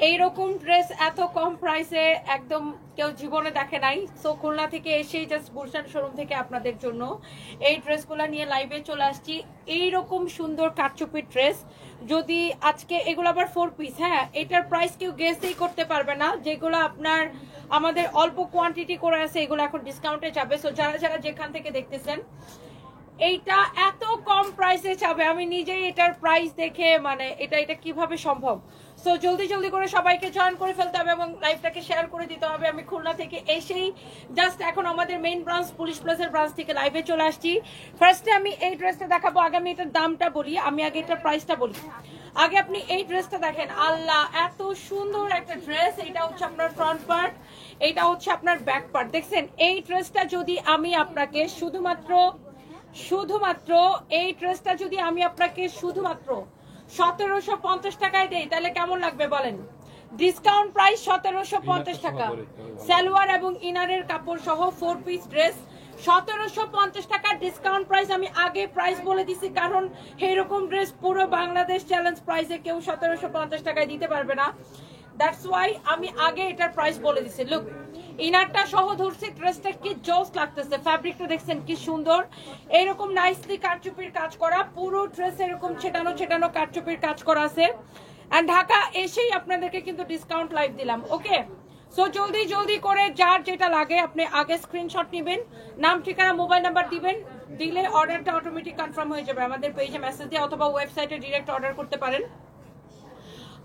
এইরকম ড্রেস এত কম প্রাইসে একদম কেউ জীবনে দেখে নাই। সো খুলনা থেকে এসেই জাস্ট গুলশান শোরুম থেকে আপনাদের জন্য এই ড্রেসগুলো নিয়ে লাইভে চলে আসছি। এইরকম সুন্দর কারচুপির ড্রেস, যদি আজকে এগুলো আবার 4 পিস, হ্যাঁ এটার প্রাইস কেউ গেসই করতে পারবে না। যেগুলো আপনার আমাদের অল্প কোয়ান্টিটি করে আছে এগুলো এখন ডিসকাউন্টে যাবে। সো যারা যারা যেখান থেকে দেখতেছেন এইটা এত কম প্রাইসে যাবে, আমি নিজেই এটার প্রাইস দেখে মানে এটা কিভাবে সম্ভব। সো জলদি জলদি করে সবাইকে জয়েন করে ফেলতে হবে এবং লাইভটাকে শেয়ার করে দিতে হবে। আমি খুলনা থেকে এসেই জাস্ট এখন আমাদের মেইন ব্রাঞ্চ পুলিশ প্লাসের ব্রাঞ্চ থেকে লাইভে চলে আসছি। ফার্স্টে আমি এই ড্রেসটা দেখাবো, আগে আমি এটার দামটা বলি, আমি আগে এটার প্রাইসটা বলি। আগে আপনি এই ড্রেসটা দেখেন, আল্লাহ এত সুন্দর একটা ড্রেস। এটা হচ্ছে আপনার ফ্রন্ট পার্ট, এটা হচ্ছে আপনার ব্যাক পার্ট। দেখছেন এই ড্রেসটা যদি আমি আপনাকে শুধুমাত্র এই ড্রেসটা যদি আমি আপনাকে শুধুমাত্র 1750 টাকায় দেই তাহলে কেমন লাগবে বলেন? ডিসকাউন্ট প্রাইস 1750 টাকা, সালোয়ার এবং ইনারের কাপড় সহ 4 পিস ড্রেস 1750 টাকা ডিসকাউন্ট প্রাইস। আমি আগে প্রাইস বলে দিছি কারণ এরকম ড্রেস পুরো বাংলাদেশ চ্যালেঞ্জ প্রাইসে কেউ 1750 টাকায় দিতে পারবে না। দ্যাটস ওয়াই আমি আগে এটার প্রাইস বলে দিছি। লুক, ইনারটা সহ ধরছে, ড্রেসটা কি জোস লাগতেছে, ফ্যাব্রিকটা দেখছেন কি সুন্দর, এইরকম নাইসলি কারচুপির কাজ করা, পুরো ড্রেস এরকম ছেটানো ছেটানো কারচুপির কাজ করা আছে। এন্ড ঢাকা এসেই আপনাদেরকে কিন্তু ডিসকাউন্ট লাইভ দিলাম। ওকে, সো জলদি জলদি করে যার যেটা লাগে আপনি আগে স্ক্রিনশট নেবেন, নাম ঠিকানা মোবাইল নাম্বার দিবেন, দিলে অর্ডারটা অটোমেটিক কনফার্ম হয়ে যাবে। আমাদের পেজে মেসেজ দিয়ে অথবা ওয়েবসাইটে ডিরেক্ট অর্ডার করতে পারেন।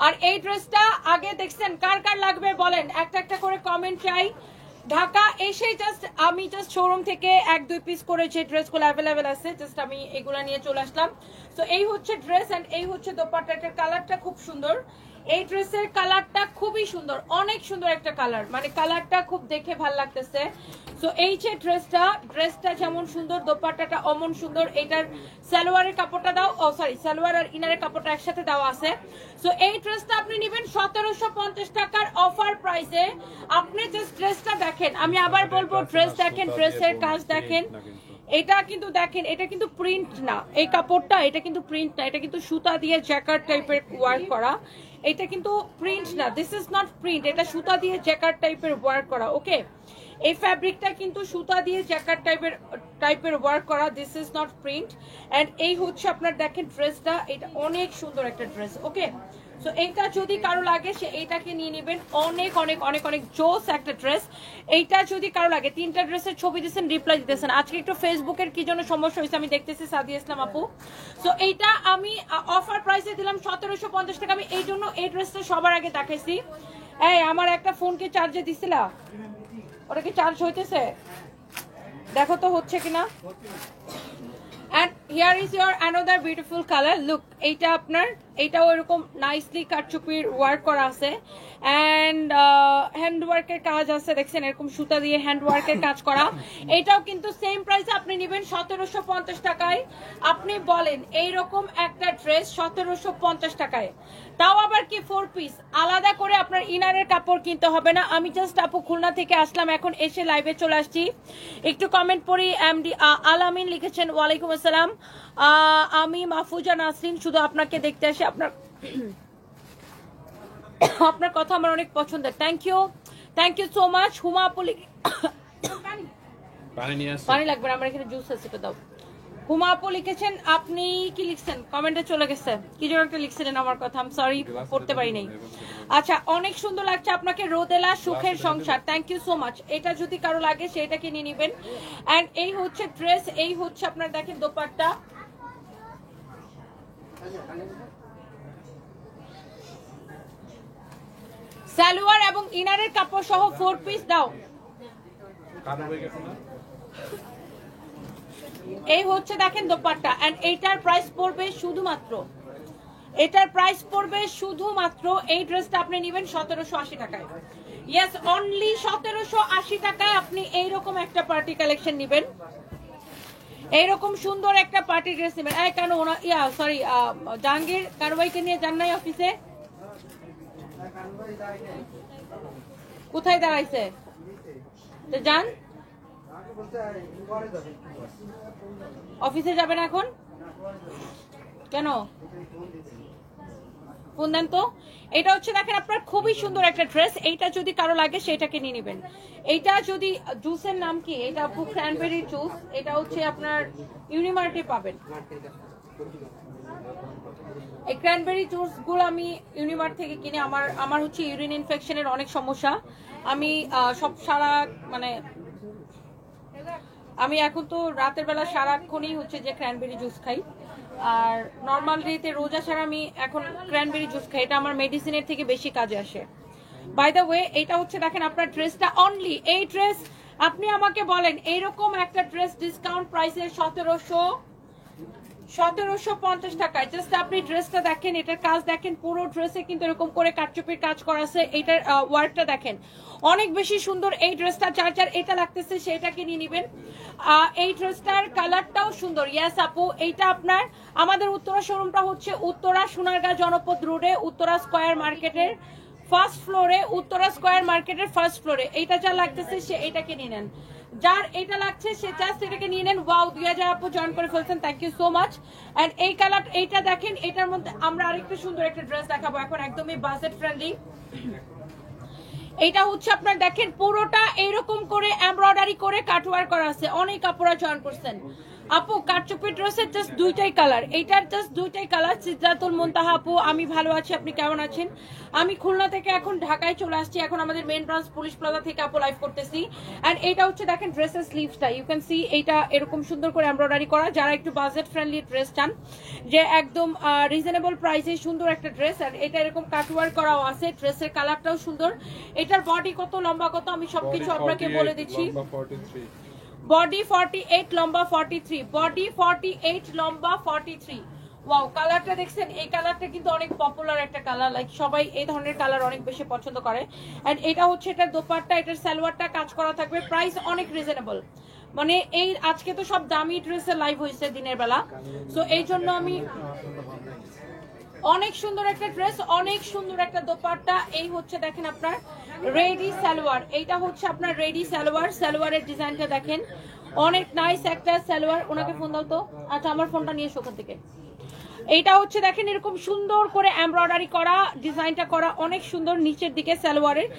আর এই ড্রেসটা আগে দেখছেন, কার কার লাগবে বলেন, একটা একটা করে কমেন্ট চাই। ঢাকা এসে আমি জাস্ট শোরুম থেকে 1-2 পিস করে যে ড্রেসগুলো অ্যাভেলেবেল আছে জাস্ট আমি এগুলো নিয়ে চলে আসলাম। তো এই হচ্ছে ড্রেস এন্ড এই হচ্ছে দোপাট্টাটার কালারটা খুব সুন্দর। এই ড্রেসের কালারটা খুবই সুন্দর, অনেক সুন্দর একটা কালার, মানে কালারটা খুব দেখে ভালো লাগতেছে। সো এই যে ড্রেসটা যেমন সুন্দর, দোপাট্টাটা অমন সুন্দর। এটার সালোয়ারের কাপড়টা দাও, ও সরি সালোয়ার আর ইনারের কাপড়টা একসাথে দেওয়া আছে। সো এই ড্রেসটা আপনি নেবেন 1750 টাকার অফার প্রাইসে। আপনি জাস্ট ড্রেসটা দেখেন, আমি আবার বলবো ড্রেস দেখেন, ড্রেসের কাজ দেখেন। এটা কিন্তু দেখেন, এটা কিন্তু প্রিন্ট না, এই কাপড়টা এটা কিন্তু প্রিন্ট না, এটা কিন্তু সুতা দিয়ে জ্যাকার্ড টাইপের ওয়ার্ক করা। এটা কিন্তু প্রিন্ট না, দিস ইজ নট প্রিন্ট, এটা সুতা দিয়ে জ্যাকার্ড টাইপের ওয়ার্ক করা। ওকে, এই ফ্যাব্রিকটা কিন্তু সুতা দিয়ে জ্যাকার্ড টাইপের ওয়ার্ক করা, this is not print. And এই হচ্ছে আপনার দেখেন ড্রেসটা, এটা অনেক সুন্দর একটা ড্রেস। ওকে, সো এইটা যদি কারো লাগে সে এইটাকে নিয়ে নেবেন, অনেক অনেক অনেক অনেক জোস একটা ড্রেস। এইটা যদি কারো লাগে, 3টা ড্রেসের ছবি দিয়েছেন, রিপ্লাই দিতেছেন। আজকে একটু ফেসবুকের কি জন্য সমস্যা হয়েছে আমি দেখতেছি, সাদিয়া ইসলাম আপু। সো এইটা আমি অফার প্রাইসে দিলাম 1750 টাকা। আমি এই জন্য এই ড্রেসটা সবার আগে দেখাইছি। এই আমার একটা ফোনকে চার্জে দিছিলা, ওটা কি চার্জ হইতেছে দেখো তো হচ্ছে কিনা। And here is your another beautiful color. Look, এইটা আপনার, এইটাও এরকম নাইসলি কারচুপির ওয়ার্ক করা আছে এন্ড হ্যান্ড ওয়ার্কের কাজ আছে, দেখছেন এরকম সুতা দিয়ে হ্যান্ড ওয়ার্কের কাজ করা। এটাও কিন্তু সেম প্রাইসে আপনি নেবেন 1750 টাকায়। আপনি বলেন এইরকম একটা ড্রেস 1750 টাকায়, তাও আবার কি 4 পিস, আলাদা করে আপনার ইনারের কাপড় কিনতে হবে না। আমি জাস্ট আপু খুলনা থেকে আসলাম, এখন এসে লাইভে চলে আসছি। একটু কমেন্ট পড়ি। এমডি আলামিন লিখেছেন, ওয়ালাইকুম আসসালাম, আমি মাহফুজা নাসরিন, শুধু আপনাকে দেখতে আসি, আপনার কথা আমার অনেক পছন্দের। Thank you so much. Huma আপু পানি লাগবে, আমার এখানে জুস আছে, তো দাও। হুমা আপু লিখেছেন, আপনি কি লিখছেন কমেন্টে চলে গেছে, কি জন্য একটা লিখছিলেন আমার কথা, আমি সরি পড়তে পারি নাই। আচ্ছা, অনেক সুন্দর লাগছে আপনাকে, রোদেলা সুখের সংসার, থ্যাংক ইউ সো মাচ। এটা যদি কারো লাগে সেটাকে নিয়ে নেবেন। এন্ড এই হচ্ছে ড্রেস, এই হচ্ছে আপনার দেখেন দোপাট্টা। সালোয়ার এবং ইনারের কাপড় সহ 4 পিস দাও। এই হচ্ছে দেখেন দোপাট্টা এন্ড এইটার প্রাইস পড়বে শুধুমাত্র, এই ড্রেসটা আপনি নেবেন 1780 টাকায়। ইয়েস, অনলি 1780 টাকায় আপনি এইরকম একটা পার্টি কালেকশন নেবেন, এইরকম সুন্দর একটা পার্টি ড্রেস নেবেন। এই কেন সরি জাহাঙ্গীর কারবাইকে নিয়ে যান নাই অফিসে? কোথায় দাঁড়াইছে? তো যান, অফিসে যাবেন এখন কেন? ফোন দেন তো। এটা হচ্ছে দেখেন আপনার খুবই সুন্দর একটা ড্রেস, এইটা যদি কারো লাগে সেটাকে নিয়ে নেবেন। এইটা যদি জুসের নাম কি, এটা আপু ক্র্যানবেরি জুস, এটা হচ্ছে আপনার ইউনিমার্টে পাবেন। এই ক্র্যানবেরি জুস গুলো আমি ইউনিমার্ট থেকে কিনে, আমার হচ্ছে ইউরিন ইনফেকশনের অনেক সমস্যা, আমি সব সারা মানে আমি এখন তো রাতের বেলা সারাক্ষণই হচ্ছে যে ক্র্যানবেরি জুস খাই, আর নর্মাল ডেতে রোজা ছাড়া আমি এখন ক্র্যানবেরি জুস খাই, এটা আমার মেডিসিনের থেকে বেশি কাজে আসে। বাই দ্য ওয়ে এটা হচ্ছে দেখেন আপনার ড্রেসটা অনলি, এই ড্রেস আপনি আমাকে বলেন এইরকম একটা ড্রেস ডিসকাউন্ট প্রাইসে 1750 টাকায়, জাস্ট আপনি ড্রেসটা দেখেন, এটার কাজ দেখেন, পুরো ড্রেসে কিন্তু এরকম করে কাটচুপির কাজ করা আছে, এটার ওয়ার্কটা দেখেন অনেক বেশি সুন্দর। এই ড্রেসটা যার যার এটা লাগতেছে সেটাকে নিয়ে নেবেন। এই ড্রেসটার কালারটাও সুন্দর। ইয়াস আপু, এইটা আপনার আমাদের উত্তরা শোরুমটা হচ্ছে উত্তরা সোনারগাঁ জনপদ রোডে, উত্তরা স্কয়ার মার্কেটের ফার্স্ট ফ্লোরে, উত্তরা স্কয়ার মার্কেটের ফার্স্ট ফ্লোরে। এইটা যা লাগতেছে সে এটাকে নিয়ে নেন, যার এটা লাগছে সে জাস্ট এটাকে নিয়ে নেন। ওয়াও, 2000 আপু জয়েন করে ফেলছেন, thank you so much. And এই কালার এইটা দেখেন, এটার মধ্যে আমরা আরেকটু সুন্দর একটা ড্রেস দেখাবো এখন, একদমই বাজেট ফ্রেন্ডলি। এটা হচ্ছে আপনার দেখেন পুরোটা এইরকম করে এমব্রয়ডারি করে কাটওয়ার্ক করা আছে, অনেক আপুরা জয়েন করছেন। আপু কাটচুপি ড্রেসের জাস্ট দুইটাই কালার, এইটার জাস্ট দুইটাই কালার। সিদ্ধাতুল মুনতাহা আপু, আমি ভালো আছি, আপনি কেমন আছেন? আমি খুলনা থেকে এখন ঢাকায় চলে আসছি, এখন আমাদের মেইন ব্রাঞ্চ পুলিশ প্লাজা থেকে আপু লাইভ করতেছি। এন্ড এটা হচ্ছে দেখেন ড্রেসের স্লিভসটা, ইউ ক্যান সি এইটা এরকম সুন্দর করে এমব্রয়ডারি করা। যারা একটু বাজেট ফ্রেন্ডলি ড্রেস চান, যে একদম রিজনেবল প্রাইসে সুন্দর একটা ড্রেস, আর এটা এরকম কাটওয়ার্ক করাও আছে, ড্রেসের কালারটাও সুন্দর। এটার বডি কত, লম্বা কত, আমি সবকিছু আপনাকে বলে দিচ্ছি। বডি 48, লম্বা 43, বডি 48, লম্বা 43। ওয়াও, কালারটা দেখছেন? এই কালারটা কিন্তু অনেক পপুলার একটা কালার, লাইক সবাই এই ধরনের কালার অনেক বেশি পছন্দ করে। এন্ড এটা হচ্ছে এটার দোপাট্টা, এটার সালোয়ারটা কাজ করা থাকবে, প্রাইস অনেক রিজনেবল। মানে এই আজকে তো সব দামি ড্রেসের লাইভ হয়েছে দিনের বেলা, সো এই জন্য আমি অনেক সুন্দর একটা ড্রেস, অনেক সুন্দর একটা দোপাট্টা। এই হচ্ছে দেখেন আপনার রেডি সালোয়ার, এইটা হচ্ছে আপনার রেডি সালোয়ার, সালোয়ারের ডিজাইনটা দেখেন অনেক নাইস একটা সালোয়ার। ওনাকে ফোন দাও তো, আচ্ছা আমার ফোনটা নিয়ে এসো ওখান থেকে। এইটা হচ্ছে দেখেন এরকম সুন্দর করে এমব্রয়ডারি করা, ডিজাইনটা করা অনেক সুন্দর নিচের দিকে সালোয়ারের।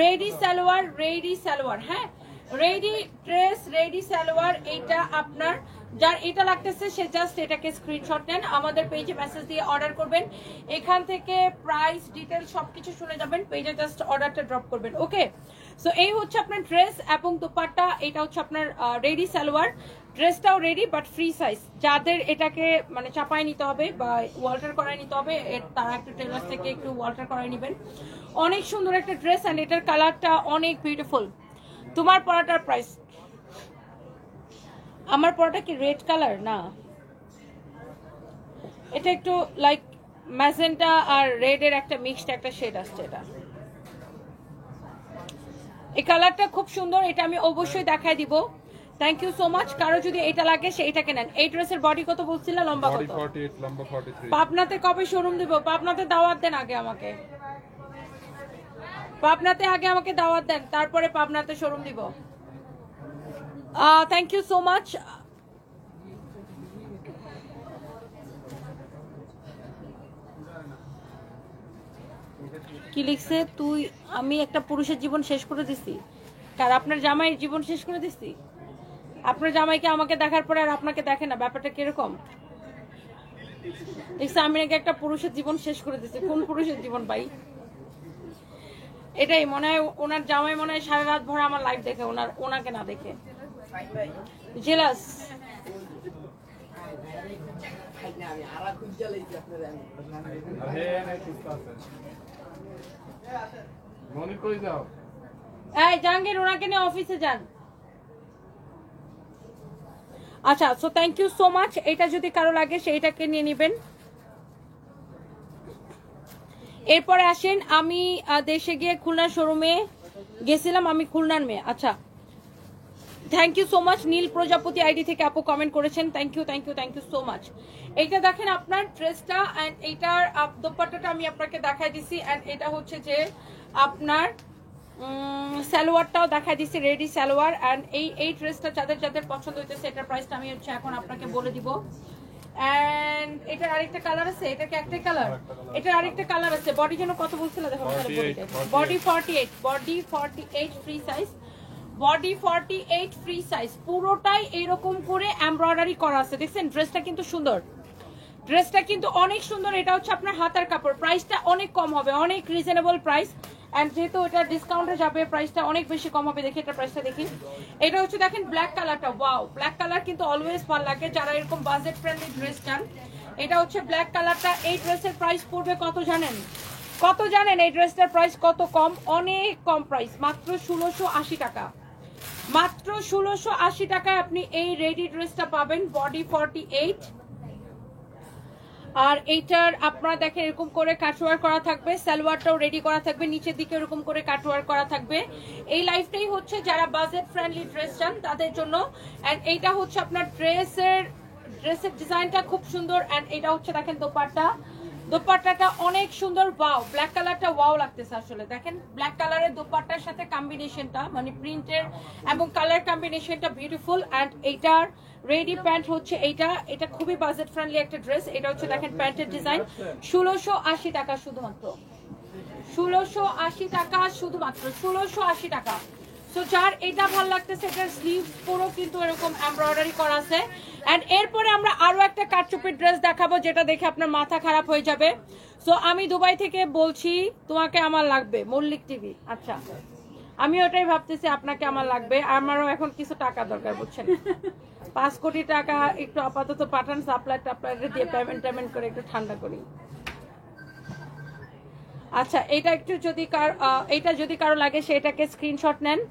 রেডি সালোয়ার, রেডি সালোয়ার, হ্যাঁ রেডি ড্রেস, রেডি সালোয়ার। এইটা আপনার যার এটা লাগতেছে সে জাস্ট এটাকে স্ক্রিনশট নেন, আমাদের পেজে মেসেজ দিয়ে অর্ডার করবেন, এখান থেকে প্রাইস ডিটেল সবকিছু শুনে যাবেন, পেজে জাস্ট অর্ডারটা ড্রপ করবেন। ওকে, সো এই হচ্ছে আপনার ড্রেস এবং দোপাট্টা। এটা হচ্ছে আপনার রেডি সালোয়ার, ড্রেসটাও রেডি বাট ফ্রি সাইজ। যাদের এটাকে মানে চাপায় নিতে হবে বা ওয়াল্টার করায় নিতে হবে, তারা একটু টেলার থেকে একটু ওয়াল্টার করায় নেবেন। অনেক সুন্দর একটা ড্রেস, অ্যান্ড এটার কালারটা অনেক বিউটিফুল। তোমার পরাটার প্রাইস, আমার পরাটা কি রেড কালার? না, এটা একটু লাইক ম্যাজেন্টা আর রেড এর একটা মিক্সড একটা শেড আসছে। এটা এই কালারটা খুব সুন্দর, এটা আমি অবশ্যই দেখাই দিব। Thank you so much. কারো যদি এটা লাগে সেইটাকে নেন। এই ড্রেসের বডি কত বলছিল, লম্বা কত? 48, লম্বা 43। পাবনাতে কবে শোরুম দিব? পাবনাতে দাওয়াত দেন আগে আমাকে, পাবনাতে আগে আমাকে দাওয়াত দেন, তারপরে পাবনাতে শোরুম দিব। Thank you so much. কি লিখছে? তুই আমি একটা পুরুষের জীবন শেষ করে দিছি, কার আপনার জামাইয়ের জীবন শেষ করে দিছি? আপনার জামাইকে আমাকে দেখার পরে আর আপনাকে দেখে না, ব্যাপারটা কিরকম? দেখছি আমি নাকি একটা পুরুষের জীবন শেষ করে দিছি। কোন পুরুষের জীবন ভাই? এটাই মনে হয় ওনার জামাই মনে হয় সারা রাত ভরে আমার লাইভ দেখে, ওনাকে না দেখে জেলাস। এই জাহাঙ্গীর, ওনাকে নিয়ে অফিসে যান। আচ্ছা, so thank you so much. এটা যদি কারো লাগে সেইটাকে নিয়ে নেবেন। এরপরে আসেন, আমি দেশে গিয়ে খুলনা শোরুমে গেছিলাম, আমি খুলনার মেয়ে। আচ্ছা, থ্যাংক ইউ সো মাচ। নীল প্রজাপতি আইডি থেকে আপু কমেন্ট করেছেন, thank you thank you thank you so much. এইটা দেখেন আপনার ড্রেসটা, অ্যান্ড এইটার দোপাট্টাটা আমি আপনাকে দেখাই দিছি, অ্যান্ড এটা হচ্ছে যে আপনার সালোয়ারটাও দেখাই দিছি, রেডি সালোয়ার। অ্যান্ড এই ড্রেসটা যাদের যাদের পছন্দ হইতেছে, এটার প্রাইসটা আমি হচ্ছে এখন আপনাকে বলে দিব। এন্ড এটার আরেকটা কালার আছে, এটা কি একটাই কালার? এটার আরেকটা কালার আছে। বডি জন্য কত বলছিল দেখো, body 48, body 48 free size, body 48 free size, পুরোটাই এরকম করে এমব্রয়ডারি করা আছে। দেখছেন ড্রেসটা কিন্তু সুন্দর, ড্রেসটা কিন্তু অনেক সুন্দর। এটা হচ্ছে আপনার হাতার কাপড়, প্রাইসটা অনেক কম হবে, অনেক রিজনেবল প্রাইস। এন্ড যেহেতু এটা ডিসকাউন্টে যাবে, প্রাইসটা অনেক বেশি কম হবে। দেখি এটা প্রাইসটা দেখি। এটা হচ্ছে দেখেন ব্ল্যাক কালারটা, ওয়াও ব্ল্যাক কালার কিন্তু অলওয়েজ ভালো লাগে যারা এরকম বাজেট ফ্রেন্ডলি ড্রেস চান। এটা হচ্ছে ব্ল্যাক কালারটা। এই ড্রেসের প্রাইস পড়বে কত জানেন? কত জানেন এই ড্রেসটার প্রাইস কত কম? অনেক কম প্রাইস, মাত্র 1680 টাকা। মাত্র 1680 টাকায় আপনি এই রেডি ড্রেসটা পাবেন, বডি 48। আর এইটার আপনারা দেখেন এরকম করে কাটওয়ার করা থাকবে, সালোয়ারটাও রেডি করা থাকবে, নিচের দিকে এরকম করে কাটওয়ার করা থাকবে। এই লাইফটাই হচ্ছে যারা বাজেট ফ্রেন্ডলি ড্রেস চান তাদের জন্য। এন্ড এইটা হচ্ছে আপনার ড্রেসের ডিজাইনটা খুব সুন্দর। এন্ড এটা হচ্ছে দেখেন দোপাট্টা, দোপাট্টাটা অনেক সুন্দর। ওয়াও ব্ল্যাক কালারটা ওয়াও লাগতেছে আসলে। দেখেন ব্ল্যাক কালারের দোপাট্টার সাথে কম্বিনেশনটা, মানে প্রিন্টের এবং কালার কম্বিনেশনটা বিউটিফুল। এন্ড এইটার রেডি প্যান্ট হচ্ছে এইটা, এটা খুবই বাজেট ফ্রেন্ডলি একটা ড্রেস। এটা হচ্ছে দেখেন প্যান্টের ডিজাইন, 1680 টাকা শুধুমাত্র, 1680 টাকা শুধুমাত্র, 1680 টাকা। সো যার এটা ভালো লাগতেছে, এটার স্লিভস পুরো কিন্তু এরকম এমব্রয়ডারি করা আছে। এন্ড এরপরে আমরা আরো একটা কাটচুপির ড্রেস দেখাবো যেটা দেখে আপনার মাথা খারাপ হয়ে যাবে। সো আমি দুবাই থেকে বলছি, তোমাকে আমার লাগবে মল্লিক টিভি। আচ্ছা আমি ওটাই ভাবতেছি আপনাকে আমার লাগবে, আমারও এখন কিছু টাকা দরকার বুঝছেন। 5 কোটি টাকা একটু আপাতত পাঠান, সাপ্লাই টাপ্লাই দিয়ে পেমেন্ট করে একটু ঠান্ডা করি। আচ্ছা এটা একটু যদি এটা যদি কারো লাগে সেটাকে স্ক্রিনশট নেন।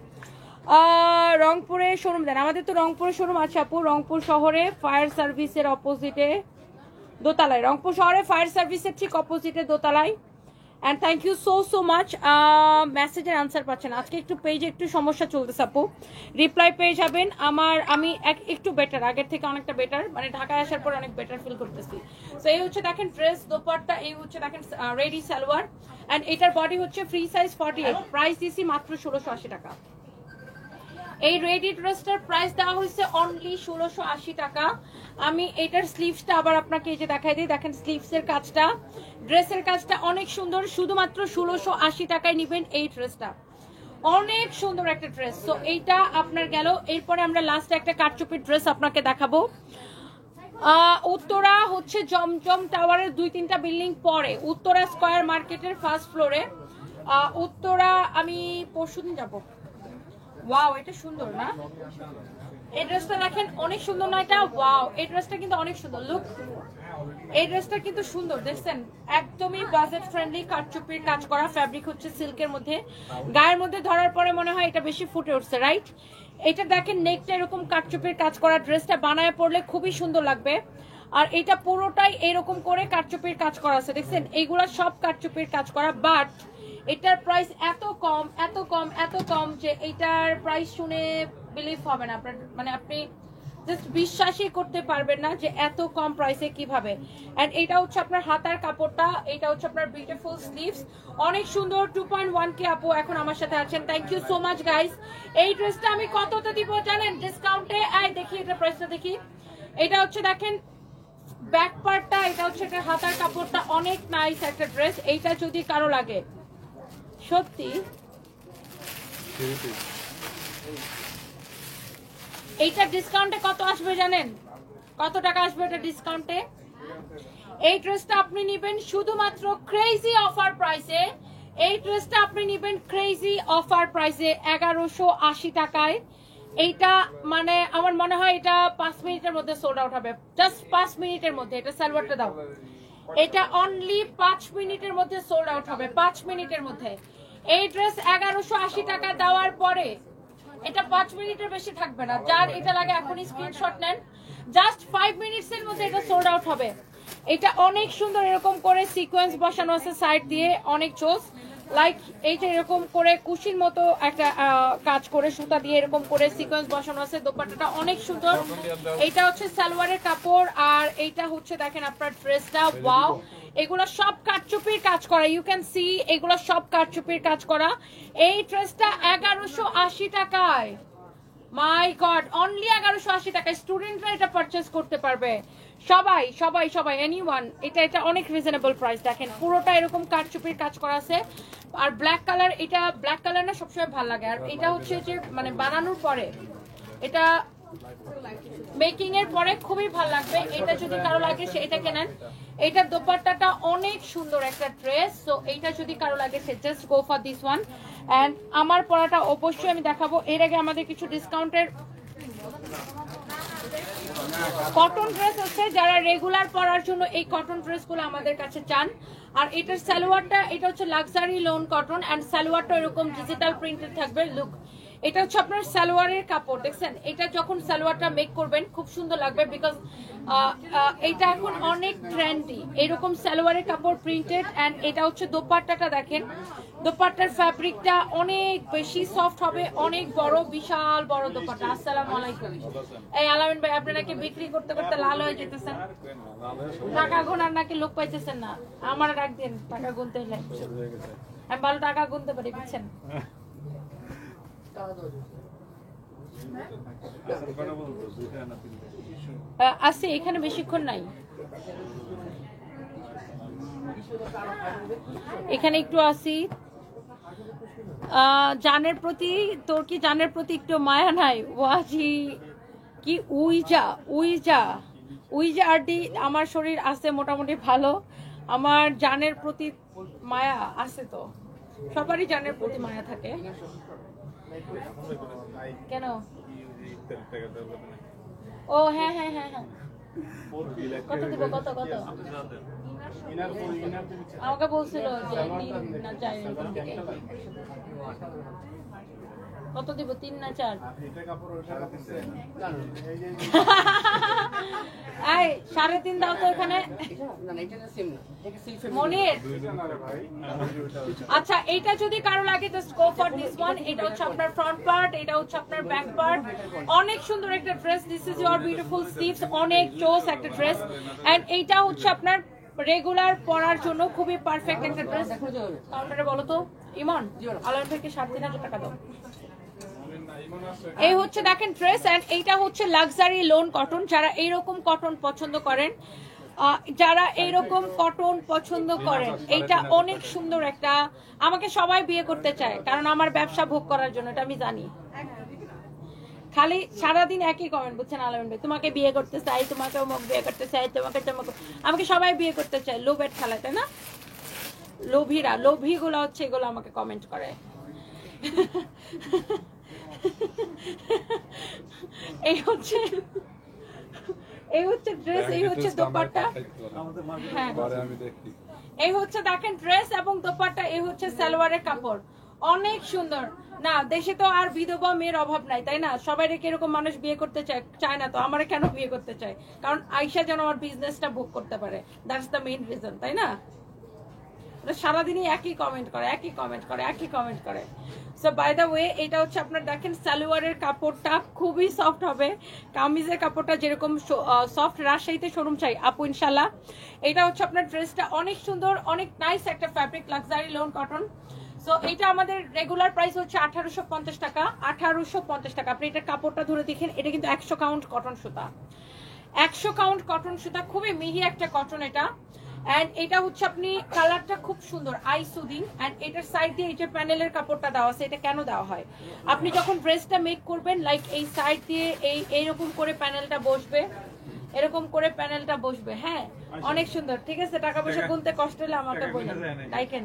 রংপুরে শোরুম দেন, আমাদের তো রংপুরে শোরুম আছে আপু, রংপুর শহরে ফায়ার সার্ভিসের অপোজিটে দোতলায়, রংপুর শহরে ফায়ার সার্ভিসের ঠিক অপোজিটে দোতলায়। And thank you so much. মেসেজের আনসার পাচ্ছেন, আজকে একটু পেজে একটু সমস্যা চলতেছে আপু, রিপ্লাই পেয়ে যাবেন। আমি একটু বেটার, আগের থেকে অনেকটা বেটার, মানে ঢাকায় আসার পর অনেক বেটার ফিল করতেছি। তো এই হচ্ছে দেখেন ড্রেস, দোপাট্টা, এই হচ্ছে দেখেন রেডি সালোয়ার। অ্যান্ড এটার বডি হচ্ছে ফ্রি সাইজ 48, প্রাইস দিছি মাত্র 1680 টাকা। এই রেডি ড্রেসটার প্রাইস দেওয়া হয়েছে অনলি 1680 টাকা। আমি এটার স্লিভসটা আবার আপনাকে এই যে দেখাই দিই, দেখেন স্লিভসের কাজটা, ড্রেসের কাজটা অনেক সুন্দর, শুধুমাত্র 1680 টাকায় নেবেন এই ড্রেসটা। অনেক সুন্দর একটা ড্রেস। তো এইটা আপনার গেল। এরপরে আমরা লাস্টে একটা কাটচুপির ড্রেস আপনাকে দেখাবো। উত্তরা হচ্ছে জমজম টাওয়ারের 2-3টা বিল্ডিং পরে, উত্তরা স্কয়ার মার্কেটের ফার্স্ট ফ্লোরে। উত্তরা আমি পরশুদিন যাবো। ওয়াও এটা সুন্দর না, এই ড্রেসটা দেখেন অনেক সুন্দর না এটা? ওয়াও এই ড্রেসটা কিন্তু অনেক সুন্দর, লুক এই ড্রেসটা কিন্তু সুন্দর, দেখছেন একদমই বাজেট ফ্রেন্ডলি কাটচুপির কাজ করা, ফ্যাব্রিক হচ্ছে সিল্কের মধ্যে, গায়ের মধ্যে ধরার পরে মনে হয় এটা বেশি ফুটে উঠছে, রাইট? এটা দেখেন নেকটা এরকম কাটচুপির কাজ করা, ড্রেসটা বানায় পড়লে খুবই সুন্দর লাগবে। আর এটা পুরোটাই এরকম করে কাটচুপির কাজ করা আছে, দেখছেন এইগুলা সব কাটচুপির কাজ করা। বাট এটার প্রাইস এত কম, এত কম, এত কম যে এটার প্রাইস শুনে বিলিভ হবে না আপনার, মানে আপনি জাস্ট বিশ্বাসই করতে পারবেন না যে এত কম প্রাইসে কিভাবে। এন্ড এটা হচ্ছে আপনার হাতার কাপড়টা, এটা হচ্ছে আপনার বিউটিফুল স্লিভস, অনেক সুন্দর। 2.1K আপু এখন আমার সাথে আছেন, thank you so much guys. এই ড্রেসটা আমি কততে দিব জানেন ডিসকাউন্টে? দেখি এটা প্রাইসটা দেখি। এটা হচ্ছে দেখেন ব্যাক পার্টটা, এটা হচ্ছে একটা হাতার কাপড়টা, অনেক নাইস একটা ড্রেস। এইটা যদি কারো লাগে সত্যি, এইটা ডিসকাউন্টে কত আসবে জানেন? কত টাকা আসবে এটা ডিসকাউন্টে? এই ড্রেসটা আপনি নেবেন শুধুমাত্র ক্রেজি অফার প্রাইসে, এই ড্রেসটা আপনি নেবেন ক্রেজি অফার প্রাইসে 1180 টাকায়। এইটা মানে আমার মনে হয় এটা 5 মিনিটের মধ্যে সোল্ড আউট হবে, জাস্ট 5 মিনিটের মধ্যে। এটা সালোয়ারটা দাও, এটা অনলি 5 মিনিটের মধ্যে সোল্ড আউট হবে, 5 মিনিটের মধ্যে। এই ড্রেস 1180 টাকা দেওয়ার পরে এটা 5 মিনিটের বেশি থাকবে না। যার এটা লাগে এখনই স্ক্রিনশট নেন, জাস্ট 5 মিনিটসের মধ্যে এটা সোল্ড আউট হবে। এটা অনেক সুন্দর, এরকম করে সিকোয়েন্স বসানো আছে সাইড দিয়ে, অনেক চোস, লাইক এই যে এরকম করে কুশির মতো একটা কাজ করে সুতা দিয়ে এরকম করে সিকোয়েন্স বসানো আছে। দোপাট্টাটা অনেক সুন্দর, এইটা হচ্ছে সালোয়ারের কাপড়। আর এইটা হচ্ছে দেখেন আপনার ড্রেসটা, ওয়াও এগুলো সব কাটচুপির কাজ করা, ইউ ক্যান সি এগুলো সব কাটচুপির কাজ করা। এই ড্রেসটা 1180 টাকায়, মাই গড, অনলি 1180 টাকা স্টুডেন্টরা এটা পারচেজ করতে পারবে। সবাই সবাই সবাই এনিওয়ান, এটা অনেক রিজনেবল প্রাইস। দেখেন পুরোটা এরকম কারচুপির কাজ করা আছে। আর ব্ল্যাক কালার, এটা ব্ল্যাক কালার না সবসময় ভালো লাগে। আর এটা হচ্ছে যে মানে বানানোর পরে, এটা মেকিং এর পরে খুবই ভালো লাগবে। এটা যদি কারো লাগে সে এটা কেনেন। এটা দোপাট্টাটা অনেক সুন্দর একটা ড্রেস। সো এইটা যদি কারো লাগে সে just go for this one. And আমার পরাটা অবশ্যই আমি দেখাবো। এর আগে আমাদের কিছু ডিসকাউন্টের কটন ড্রেস আছে, যারা রেগুলার পরার জন্য এই কটন ড্রেসগুলো আমাদের কাছে চান। আর এটার সালোয়ারটা, এটা হচ্ছে লাক্সারি লোন কটন এন্ড সালোয়ারটা এরকম ডিজিটাল প্রিন্টেড থাকবে। লুক, এটা হচ্ছে আপনার সালোয়ারের কাপড়, দেখছেন? এটা যখন সালোয়ারটা মেক করবেন খুব সুন্দর লাগবে, বিকজ এটা এখন অনেক ট্রেন্ডি এরকম সালোয়ারের কাপড় প্রিন্টেড। এন্ড এটা হচ্ছে দোপাট্টাটা, দেখেন দোপাট্টার ফ্যাব্রিকটা অনেক বেশি সফট হবে, অনেক বড়, বিশাল বড় দোপাট্টা। আসসালামু আলাইকুম। এই আলামিন ভাই, আপনি নাকি বিক্রি করতে করতে লাল হয়ে যেতেছেন, টাকা গোনার নাকি লোক পাইতেছেন না। আমার ডাক দিন, টাকা গুনতে হলে আমি ভালো টাকা গুনতে পারি, বুঝছেন? আসি এখানে বেশিক্ষণ নাই, এখানে একটু আসি। জানের প্রতি, তোর কি জানের প্রতি একটু মায়া নাই? ওয়াজি কি উইজা উইজা উইজা আরডি, আমার শরীর আছে মোটামুটি ভালো, আমার জানের প্রতি মায়া আছে। তো সবারই জানের প্রতি মায়া থাকে। কেন? ও হ্যাঁ হ্যাঁ হ্যাঁ হ্যাঁ, কত দিব? কত কত আমাকে বলছিল যে না যাই, কত দিব? 3 না 4? এই 3.5 দাও তো এখানে মনির। আচ্ছা, এটা যদি কারো লাগে just go for this one. এটা হচ্ছে আপনার ফ্রন্ট পার্ট, এটা হচ্ছে আপনার ব্যাক পার্ট। অনেক সুন্দর একটা dress. This is your beautiful sleeves, অনেক জোস একটা ড্রেস। এন্ড এইটা হচ্ছে আপনার রেগুলার পরার জন্য খুবই পারফেক্ট একটা ড্রেস। কাউন্টারে বলো তো ইমন, আলাম থেকে 3,500 টাকা দাও। এই হচ্ছে দেখেন ড্রেস। এন্ড এইটা হচ্ছে লাক্সারি লোন কটন। যারা এইরকম কটন পছন্দ করেন, যারা এইরকম কটন পছন্দ করেন, এইটা অনেক সুন্দর একটা। আমাকে সবাই বিয়ে করতে চায় কারণ আমার ব্যবসা ভোগ করার জন্য, এটা আমি জানি। খালি সারাদিন একই কমেন্ট, বুঝছেন আলামিন ভাই? তোমাকে বিয়ে করতে চাই, তোমাকে অমুক বিয়ে করতে চাই, তোমাকে তমুক। আমাকে সবাই বিয়ে করতে চায়, লোভের খেলা, তাই না? লোভীরা, লোভীগুলো হচ্ছে এগুলো আমাকে কমেন্ট করে। এই হচ্ছে ড্রেস, এই হচ্ছে দোপাট্টা। হ্যাঁ, এই হচ্ছে দেখেন ড্রেস এবং দোপাট্টা। এই হচ্ছে সালোয়ারের কাপড়, অনেক সুন্দর। না, দেশে তো আর বিধবা মেয়ের অভাব নাই, তাই না? সবাই রেখে এরকম মানুষ বিয়ে করতে চায় না। তো আমার কেন বিয়ে করতে চায়? কারণ আয়শা যেন আমার বিজনেসটা ভোগ করতে পারে। দ্যাটস দ্য মেইন রিজন, তাই না? সারাদিনই একই কমেন্ট করে, একই কমেন্ট করে, একই কমেন্ট করে। সো বাই দ্য ওয়ে, এটা হচ্ছে আপনার দেখেন সালোয়ারের কাপড়টা খুবই সফট হবে। কামিজের কাপড়টা যেরকম সফট, রাজশাহীতে শোরুম চাই আপু ইনশাল্লাহ। এটা হচ্ছে আপনার ড্রেসটা অনেক সুন্দর, অনেক নাইস একটা fabric, luxury loan cotton. So এটা আমাদের রেগুলার প্রাইস হচ্ছে 1850 টাকা। 1850 টাকা। আপনি এটা কাপড়টা ধরে দেখেন, এটা কিন্তু 100 কাউন্ট কটন সুতা, 100 কাউন্ট কটন সুতা, খুবই মিহি একটা কটন এটা। এন্ড এটা হচ্ছে আপনি কালারটা খুব সুন্দর, আই সুদিং। এন্ড এটার সাইড দিয়ে এই যে প্যানেলের কাপড়টা দেওয়া আছে, এটা কেন দেওয়া হয়? আপনি যখন ড্রেসটা মেক করবেন, লাইক এই সাইড দিয়ে এইরকম করে প্যানেলটা বসবে, এরকম করে প্যানেলটা বসবে। হ্যাঁ, অনেক সুন্দর। ঠিক আছে, টাকা পয়সা গুনতে কষ্ট হলে আমাকে বলুন। দেখেন,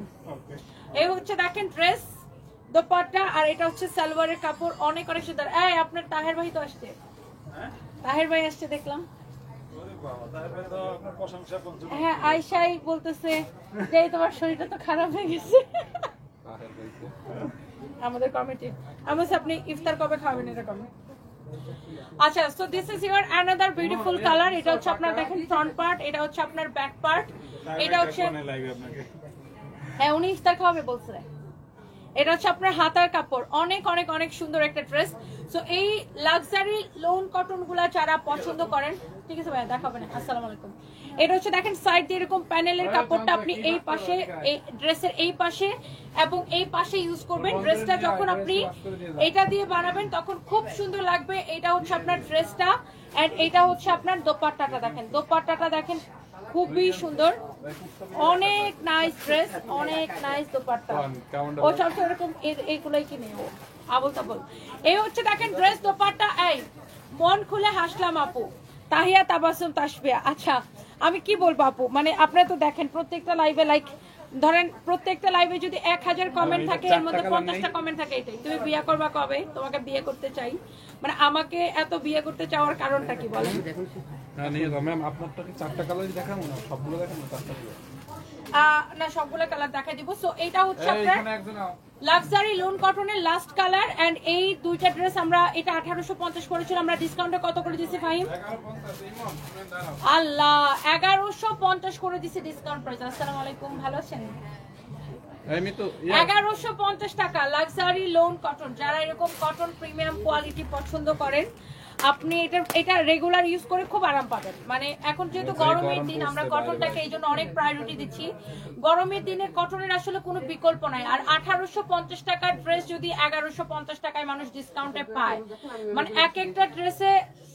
এই হচ্ছে দেখেন ড্রেস, দোপাট্টা, আর এটা হচ্ছে সালোয়ারের কাপড়, অনেক অনেক সুন্দর। এই আপনার তাহের ভাই তো আসছে, তাহের ভাই আসছে দেখলাম। হ্যাঁ, আয়শাই বলতেছে যে তোমার শরীরটা তো খারাপ হয়ে গেছে। আমাদের কমিটি, আমি আপনি ইফতার কবে খাবেন এরকম। আচ্ছা, so this is your another beautiful colour. এটা হচ্ছে আপনার দেখেন ফ্রন্ট পার্ট, এটা হচ্ছে আপনার ব্যাক পার্ট, এটা হচ্ছে, হ্যাঁ উনি ইফতার খাওয়াবে বলছে। এটা হচ্ছে আপনার হাতার কাপড়, অনেক অনেক অনেক সুন্দর একটা ড্রেস। সো এই লাক্সারি লোন কটন গুলা যারা পছন্দ করেন, ঠিক আছে ভাইয়া দেখাবেন। আসসালামু আলাইকুম। এটা হচ্ছে দেখেন সাইড দিয়ে এরকম প্যানেলের কাপড়টা আপনি এই পাশে এই ড্রেসের এই পাশে এবং এই পাশে ইউজ করবেন। ড্রেসটা যখন আপনি এটা দিয়ে বানাবেন তখন খুব সুন্দর লাগবে। এটা হচ্ছে আপনার ড্রেসটা এন্ড এটা হচ্ছে আপনার দোপাট্টাটা দেখেন, দোপাট্টাটা দেখেন খুবই সুন্দর, অনেক নাইস ড্রেস, অনেক নাইস দোপাট্টা। ও সবসময় এরকম এইগুলোই কিনে ও আবল তাবল। এই হচ্ছে দেখেন ড্রেস দোপাট্টা। এই মন খুলে হাসলাম আপু, তাহিয়া তাবাসুম তাসবিয়া। আচ্ছা আমি কি বলবো আপু, মানে আপনারা তো দেখেন প্রত্যেকটা লাইভে লাইক ধরেন প্রত্যেকটা লাইভে যদি 1000 কমেন্ট থাকে এর মধ্যে 50টা কমেন্ট থাকে এটাই, তুমি বিয়ে করবা কবে, তোমাকে বিয়ে করতে চাই। মানে আমাকে এত বিয়ে করতে চাওয়ার কারণটা কি বলেন? হ্যাঁ নিয়ে যাও ম্যাম, আপনারটা কি 4টা কালারই দেখাবো না, সবগুলো দেখাবো? 4টা না সবগুলো কালার দেখাই দিব। সো এটা হচ্ছে আপনার লাক্সারি লোন কটনের লাস্ট কালার এন্ড এই দুইটা ড্রেস আমরা এটা 1850 করেছিলাম, আমরা ডিসকাউন্টে কত করে দিছি ফাহিম? আল্লাহ 1150 করে দিছি ডিসকাউন্ট প্রাইস। আসসালামু আলাইকুম, ভালো আছেন? 1150 টাকা লাক্সারি লোন কটন। যারা এরকম কটন প্রিমিয়াম কোয়ালিটি পছন্দ করেন আপনি এটা রেগুলার ইউজ করে খুব আরাম পাবেন। মানে এখন যেহেতু গরমের দিন আমরা কটনটাকে এই জন্য অনেক প্রায়োরিটি দিচ্ছি। গরমের দিনের কটনের আসলে কোনো বিকল্প নাই। আর 1850 টাকার ড্রেস যদি 1150 টাকায় মানুষ ডিসকাউন্টে পায়, মানে এক একটা ড্রেসে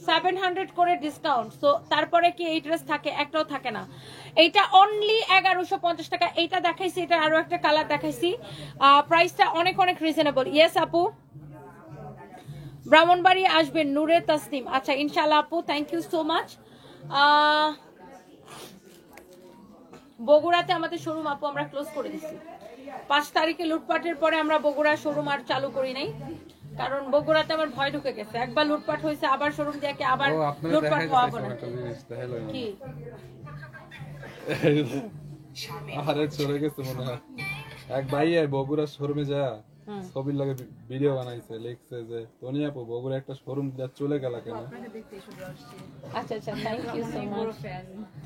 700 করে ডিসকাউন্ট। তো তারপরে কি এই ড্রেস থাকে? একটাও থাকে না। এইটা অনলি 1150 টাকা। এইটা দেখাইছি, এটা আরো একটা কালার দেখাইছি, প্রাইসটা অনেক অনেক রিজনেবল। ইয়েস আপু, ব্রাহ্মণবাড়ি আসবেন নূরে তাসনিম। আচ্ছা ইনশাআল্লাহ আপু, থ্যাংক ইউ সো মাচ। বগুড়াতে আমাদের শোরুম আপু আমরা ক্লোজ করে দিচ্ছি 5 তারিখে। লুটপাটের পরে আমরা বগুড়া শোরুম আর চালু করি নাই, কারণ বগুড়াতে আমার ভয় ঢুকে গেছে। একবার লুটপাট হয়েছে, আবার শোরুম দিয়ে আবার লুটপাট হওয়া না কি? আরে চলে গেছে মনে হয় এক ভাই বগুড়া শোরুমে যা ছবির লাগে ভিডিও বানাইছে, লিখছে যে তনি আপু বগুড়া একটা শোরুম যা চলে গেল কেন? আচ্ছা আচ্ছা, thank you so much,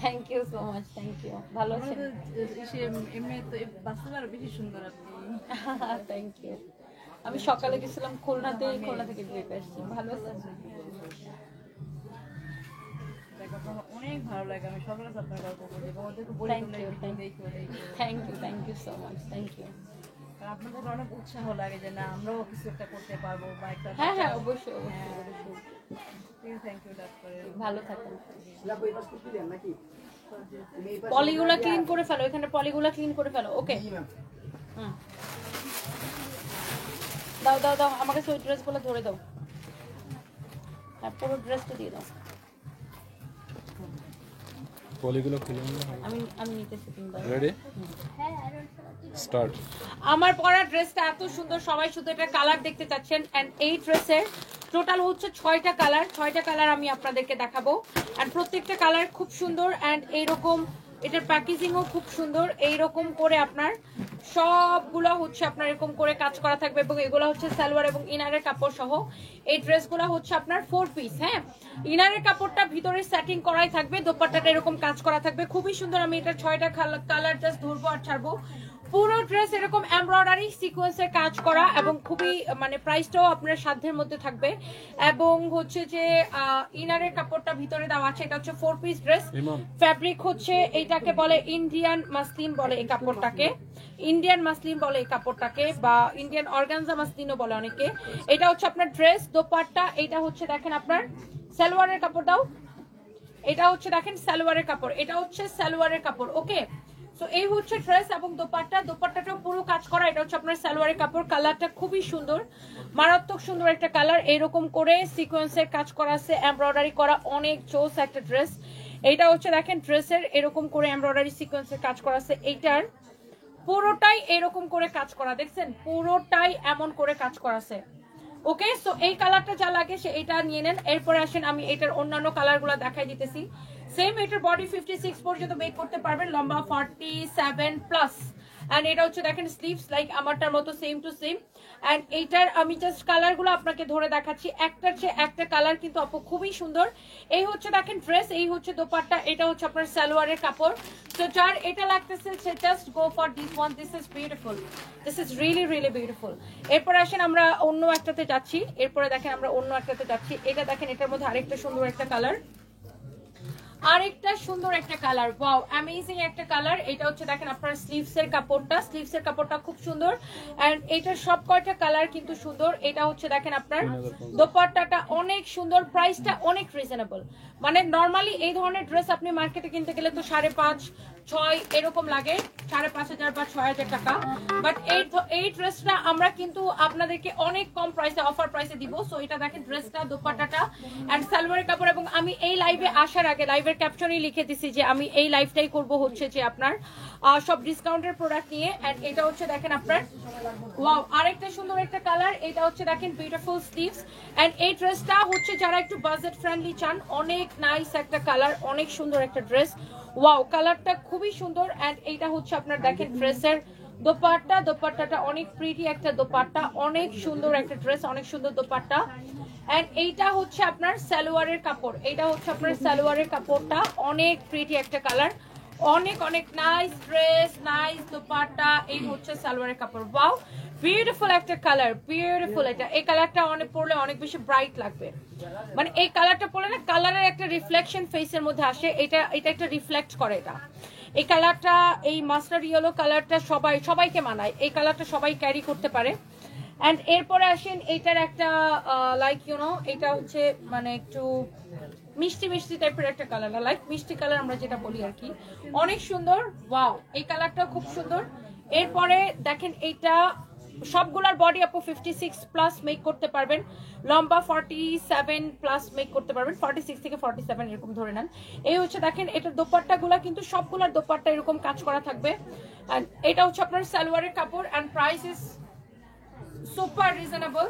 thank you so much, thank you. ভালো আছেন? এমনি তো বাস্তবে আরো বেশি সুন্দর আপনি। Thank you. আমি সকালে গেছিলাম খুলনাতে, খুলনা থেকে ডিরেক্ট আসছি। ভালো আছেন? অনেক ভালো লাগে, আমি সকালে আপনার গল্প করি এবং ওদেরকে বলি thank you so much, thank you. আপনাদের অনেক উৎসাহ লাগে যে না আমরাও কিছু একটা করতে পারবো বা একটা। হ্যাঁ হ্যাঁ অবশ্যই অবশ্যই অবশ্যই। থ্যাংক ইউ ডাক করে ভালো থাকেন। পলিগুলা ক্লিন করে ফেলো, এখানে পলিগুলা ক্লিন করে ফেলো। ওকে দাও দাও দাও, আমাকে সেই ড্রেসগুলো ধরে দাও। হ্যাঁ পুরো ড্রেসটা দিয়ে দাও। পলিগুলো খুলে আমি নিতেছি। Ready start. আমার পরা ড্রেসটা এত সুন্দর, সবাই শুধু এটা কালার দেখতে চাচ্ছেন। এন্ড এই ড্রেসের টোটাল হচ্ছে 6টা কালার। 6টা কালার আমি আপনাদেরকে দেখাবো। এন্ড প্রত্যেকটা কালার খুব সুন্দর। এন্ড এইরকম এটার প্যাকেজিংও খুব সুন্দর। এইরকম করে আপনার সবগুলো হচ্ছে আপনার এরকম করে কাজ করা থাকবে এবং এগুলো হচ্ছে সালোয়ার এবং ইনারের কাপড় সহ। এই ড্রেসগুলো হচ্ছে আপনার 4 পিস। হ্যাঁ, ইনারের কাপড়টা ভিতরে সেটিং করাই থাকবে, দোপাট্টাটা এরকম কাজ করা থাকবে, খুবই সুন্দর। আমি এটা 6টা কালার জাস্ট ধরবো আর ছাড়বো। পুরো ড্রেস এরকম এমব্রয়ডারি সিকোয়েন্সের কাজ করা এবং খুবই মানে প্রাইসটাও আপনার সাধ্যের মধ্যে থাকবে। এবং হচ্ছে যে ইনারের কাপড়টা ভিতরে দেওয়া আছে, এটা হচ্ছে 4 পিস ড্রেস। ফ্যাব্রিক হচ্ছে এইটাকে বলে ইন্ডিয়ান মাসলিন বলে, এই কাপড়টাকে ইন্ডিয়ান মাসলিন বলে, এই কাপড়টাকে বা ইন্ডিয়ান অর্গানজা মাসলিনও বলে অনেকে। এটা হচ্ছে আপনার ড্রেস দোপাট্টা। এটা হচ্ছে দেখেন আপনার সালোয়ারের কাপড়টাও, এটা হচ্ছে দেখেন সালোয়ারের কাপড়, এটা হচ্ছে সালোয়ারের কাপড়। ওকে, সো এই হচ্ছে ড্রেস এবং দোপাট্টা। দোপাট্টাটাও পুরো কাজ করা। এটা হচ্ছে আপনার সালোয়ারের কাপড়। কালারটা খুবই সুন্দর, মারাত্মক সুন্দর একটা কালার। এইরকম করে সিকোয়েন্সের কাজ করা আছে, এমব্রয়ডারি করা, অনেক জোস একটা ড্রেস। এইটা হচ্ছে দেখেন ড্রেসের এরকম করে এমব্রয়ডারি সিকোয়েন্সের কাজ করা আছে। এইটার পুরোটাই এরকম করে কাজ করা, দেখছেন পুরোটাই এমন করে কাজ করা আছে। ওকে, সো এই কালারটা যা লাগে সে এটা নিয়ে নেন। এরপরে আসেন আমি এটার অন্যান্য কালারগুলো দেখাই দিতেছি। সেম এটার বডি 56 পর্যন্ত মেক করতে পারবেন, লম্বা 47 প্লাস। এন্ড এটা হচ্ছে দেখেন স্লিভস লাইক আমারটার মতো সেম টু সেম। এন্ড এইটার আমি জাস্ট কালারগুলো আপনাকে ধরে দেখাচ্ছি, একটার চেয়ে একটা কালার কিন্তু আপু খুবই সুন্দর। এই হচ্ছে দেখেন ড্রেস, এই হচ্ছে দোপাট্টা, এটা হচ্ছে আপনার সালোয়ারের কাপড়। তো যার এটা লাগতেছে সে just go for this one. This is beautiful, this is really really beautiful. এরপরে আসেন আমরা অন্য একটাতে যাচ্ছি। এরপরে দেখেন আমরা অন্য একটাতে যাচ্ছি। এটা দেখেন এটার মধ্যে আরেকটা সুন্দর একটা কালার। আরেকটা সুন্দর একটা কালার, ওয়াও অ্যামেজিং একটা কালার। এটা হচ্ছে দেখেন আপনার স্লিভসের কাপড়টা খুব সুন্দর এন্ড এটার সব কয়টা কালার কিন্তু সুন্দর। এটা হচ্ছে দেখেন আপনার দোপাট্টাটা অনেক সুন্দর, প্রাইসটা অনেক রিজনেবল। মানে নরমালি এই ধরনের ড্রেস আপনি মার্কেটে কিনতে গেলে তো 5.5, 6 এরকম লাগে, 5,500 বা 6,000 টাকা। বাট এই ড্রেসটা আমরা কিন্তু আপনাদেরকে অনেক কম প্রাইসে, অফার প্রাইসে দিব। সো এটা দেখেন ড্রেসটা, দোপাট্টাটা এন্ড সালোয়ারের কাপড়। এবং আমি এই লাইভে আসার আগে লাইভের ক্যাপশনেই লিখে দিছি যে আমি এই লাইভটাই করব হচ্ছে যে আপনার সব ডিসকাউন্টের প্রোডাক্ট নিয়ে। এন্ড এটা হচ্ছে দেখেন আপনার ওয়াও আরেকটা সুন্দর একটা কালার। এটা হচ্ছে দেখেন বিউটিফুল স্লিভস এন্ড এই ড্রেসটা হচ্ছে যারা একটু বাজেট ফ্রেন্ডলি চান, অনেক নাইস একটা কালার, অনেক সুন্দর একটা ড্রেস। ওয়াও কালারটা খুবই সুন্দর এন্ড এইটা হচ্ছে আপনার দেখেন ড্রেসের দোপাট্টাটা অনেক প্রিটি একটা দোপাট্টা, অনেক সুন্দর একটা ড্রেস, অনেক সুন্দর দোপাট্টা। এন্ড এইটা হচ্ছে আপনার সালোয়ারের কাপড়, এটা হচ্ছে আপনার সালোয়ারের কাপড়টা, অনেক প্রিটি একটা কালার, অনেক অনেক নাইস ড্রেস, নাইস দোপাট্টা। এই হচ্ছে সালোয়ারের কাপড়, ওয়াও বিউটিফুল একটা কালার, বিউটিফুল। এটা এই কালারটা অনেক পরলে অনেক বেশি ব্রাইট লাগবে, মানে এই কালারটা পরলে না কালারের একটা রিফ্লেকশন ফেসের মধ্যে আসে, এটা একটা রিফ্লেক্ট করে। এটা এই কালারটা, এই মাস্টার্ড ইয়েলো কালারটা সবাইকে মানায়, এই কালারটা সবাই ক্যারি করতে পারে। এন্ড এরপরে আসেন এইটার একটা লাইক এটা হচ্ছে মানে একটু মিষ্টি মিষ্টি টাইপের একটা কালার, লাইক মিষ্টি কালার আমরা যেটা বলি আর কি, অনেক সুন্দর। ওয়াও এই কালারটা খুব সুন্দর। এরপরে দেখেন এইটা সবগুলার বডি আপু 56 প্লাস মেক করতে পারবেন, লম্বা 47 প্লাস মেক করতে পারবেন, 46 থেকে 47 এরকম ধরে নেন। এই হচ্ছে দেখেন এটার দোপাট্টাগুলা কিন্তু সবগুলার দোপাট্টা এরকম কাজ করা থাকবে। এন্ড এটা হচ্ছে আপনার সালোয়ারের কাপড় and price is super reasonable,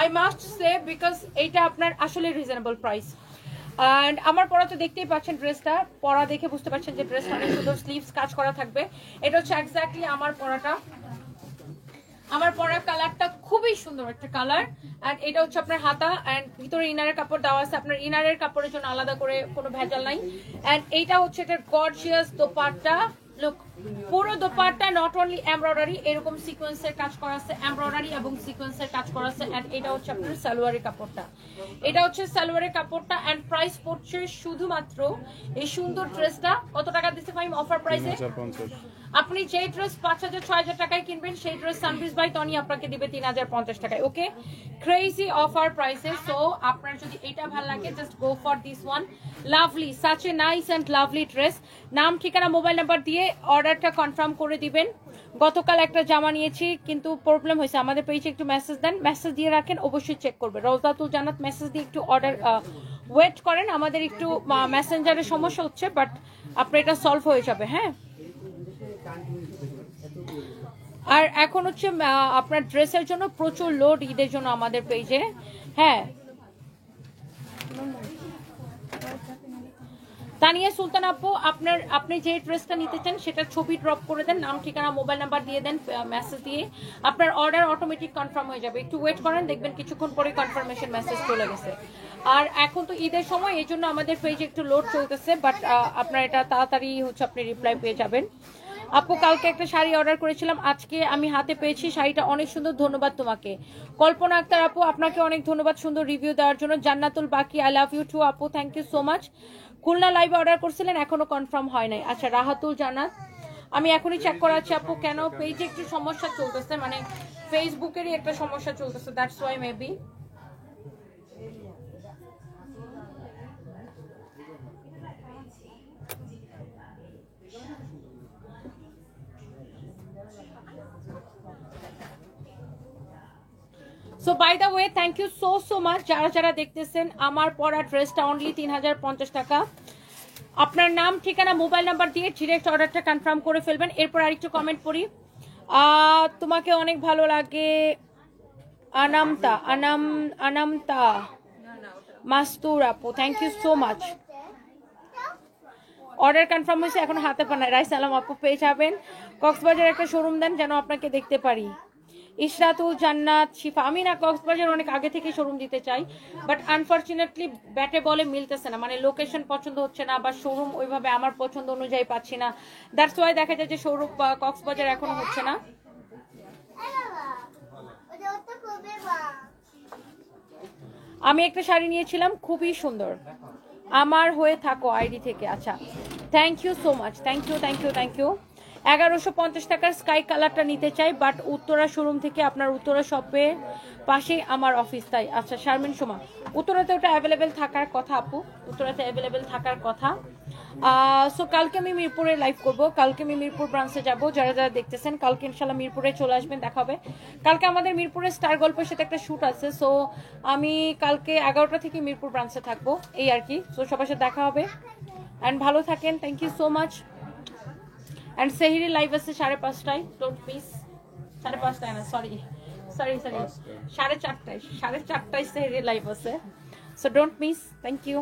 I must say, because এইটা আপনার আসলে রিজনেবল প্রাইস। এন্ড আমার পরা তো দেখতেই পাচ্ছেন, ড্রেসটা পরা দেখে বুঝতে পারছেন যে ড্রেসটা অনেক সুন্দর, স্লিভস কাজ করা থাকবে। এটা হচ্ছে এক্স্যাক্টলি আমার পরাটা, আমার পরা কালারটা খুবই সুন্দর একটা কালার। এন্ড এটা হচ্ছে আপনার হাতা এন্ড ভিতরে ইনারের কাপড় দেওয়া আছে, আপনার ইনারের কাপড়ের জন্য আলাদা করে কোনো ভেজাল নাই। এন্ড এইটা হচ্ছে এটার গর্জিয়াস দোপাট্টা, লুক পুরো দোপাট্টা নট অনলি এমব্রয়ডারি, এরকম সিকোয়েন্সের কাজ করা আছে, এমব্রয়ডারি এবং সিকোয়েন্সের কাজ করা আছে। এন্ড এটা হচ্ছে আপনার সালোয়ারের কাপড়টা, এটা হচ্ছে সালোয়ারের কাপড়টা। এন্ড প্রাইস পড়ছে শুধুমাত্র এই সুন্দর ড্রেসটা কত টাকা দিতে পারি অফার প্রাইসে? আপনি যে ড্রেস 5,000 6,000 টাকায় কিনবেন সেই ড্রেস সানবিজ বাই টনি আপনাকে দিবে 3,050 টাকায়। ওকে, ক্রেজি অফার প্রাইসে। সো আপনার যদি এটা ভালো লাগে just go for this one, lovely, such a nice and lovely dress. নাম ঠিকানা মোবাইল নাম্বার দিয়ে অর্ডারটা কনফার্ম করে দিবেন। গতকাল একটা জামা নিয়েছি কিন্তু প্রবলেম হয়েছে, আমাদের পেজে একটু মেসেজ দেন, মেসেজ দিয়ে রাখেন, অবশ্যই চেক করবে। রওজাতুল জান্নাত মেসেজ দিয়ে একটু অর্ডার ওয়েট করেন, আমাদের একটু মেসেঞ্জারের সমস্যা হচ্ছে, বাট আপনার এটা সলভ হয়ে যাবে। হ্যাঁ, আর এখন হচ্ছে আপনার ড্রেসের জন্য প্রচুর লোড ঈদের জন্য আমাদের পেজে। হ্যাঁ, তানিয়া সুলতান আপু, আপনি যে ড্রেসটা নিতে চান সেটা ছবি ড্রপ করে দেন, নাম ঠিকানা মোবাইল নাম্বার দিয়ে দেন, মেসেজ দিয়ে আপনার অর্ডার অটোমেটিক কনফার্ম হয়ে যাবে। একটু ওয়েট করেন, দেখবেন কিছুক্ষণ পরে কনফার্মেশন মেসেজ চলে গেছে। আর এখন তো ঈদের সময়, এই জন্য আমাদের পেজে একটু লোড চলতেছে, বাট আপনার এটা তাড়াতাড়ি হচ্ছে আপনি রিপ্লাই পেয়ে যাবেন। আপু কালকে একটা শাড়ি অর্ডার করেছিলাম, আজকে আমি হাতে পেয়েছি, শাড়িটা অনেক সুন্দর, ধন্যবাদ তোমাকে। কল্পনা আক্তার আপু, আপনাকে অনেক ধন্যবাদ সুন্দর রিভিউ দেওয়ার জন্য। Jannatul Baki, I love you too আপু, thank you so much. Khulna লাইভে অর্ডার করছিলেন, এখনো কনফার্ম হয় নাই। আচ্ছা, রাহাতুল জান্নাত, আমি এখনই চেক করাচ্ছি আপু, কেন পেজে একটু সমস্যা চলতেছে, মানে ফেসবুকেরই একটা সমস্যা চলতেছে, that's why maybe. So by the way, thank you so much যারা যারা দেখতেছেন। আমার পরা ড্রেসটা অনলি 3,050 টাকা। আপনার নাম ঠিকানা মোবাইল নাম্বার দিয়ে ডিরেক্ট অর্ডারটা কনফার্ম করে ফেলবেন। এরপর আরেকটু কমেন্ট পড়ি, তোমাকে অনেক ভালো লাগে আনামতা মাস্তুর আপু, thank you so much. Order confirm হয়েছে, এখন হাতে পানায় রাইস আলম আপু পেয়ে যাবেন। কক্সবাজার একটা শোরুম দেন যেন আপনাকে দেখতে পারি। ইশরাতুল জান্নাত শিফা, আমি না কক্সবাজার অনেক আগে থেকে শোরুম দিতে চাই, বাট আনফরচুনেটলি ব্যাটে বলে মিলতেছে না, মানে লোকেশন পছন্দ হচ্ছে না বা শোরুম ওইভাবে আমার পছন্দ অনুযায়ী পাচ্ছি না, দ্যাটস ওয়াই দেখা যায় যে শোরুম কক্সবাজার এখনো হচ্ছে না। আমি একটা শাড়ি নিয়েছিলাম, খুবই সুন্দর, আমার হয়ে থাকো আইডি থেকে। আচ্ছা, thank you so much, thank you thank you thank you. 1150 টাকার স্কাই কালারটা নিতে চাই, বাট উত্তরা শোরুম থেকে, আপনার উত্তরা শপের পাশেই আমার অফিস, তাই। আচ্ছা শারমিন সোমা, উত্তরাতে ওটা অ্যাভেলেবেল থাকার কথা আপু, উত্তরাতে অ্যাভেলেবেল থাকার কথা। সো কালকে আমি মিরপুরে লাইভ করব, কালকে আমি মিরপুর ব্রাঞ্চে যাব। যারা যারা দেখতেছেন কালকে ইনশাল্লাহ মিরপুরে চলে আসবেন, দেখা হবে। কালকে আমাদের মিরপুরে স্টার গল্পের সাথে একটা শ্যুট আছে, সো আমি কালকে 11টা থেকে মিরপুর ব্রাঞ্চে থাকবো, এই আর কি। সো সবার সাথে দেখা হবে, অ্যান্ড ভালো থাকেন, thank you so much. And সেহিরি লাইভ আছে 5:30টায়, ডোন্ট মিস। 5:30টায় না, সরি 4:30টায়, 4:30টায় সেহিরি লাইভ আছে, so don't miss, thank you.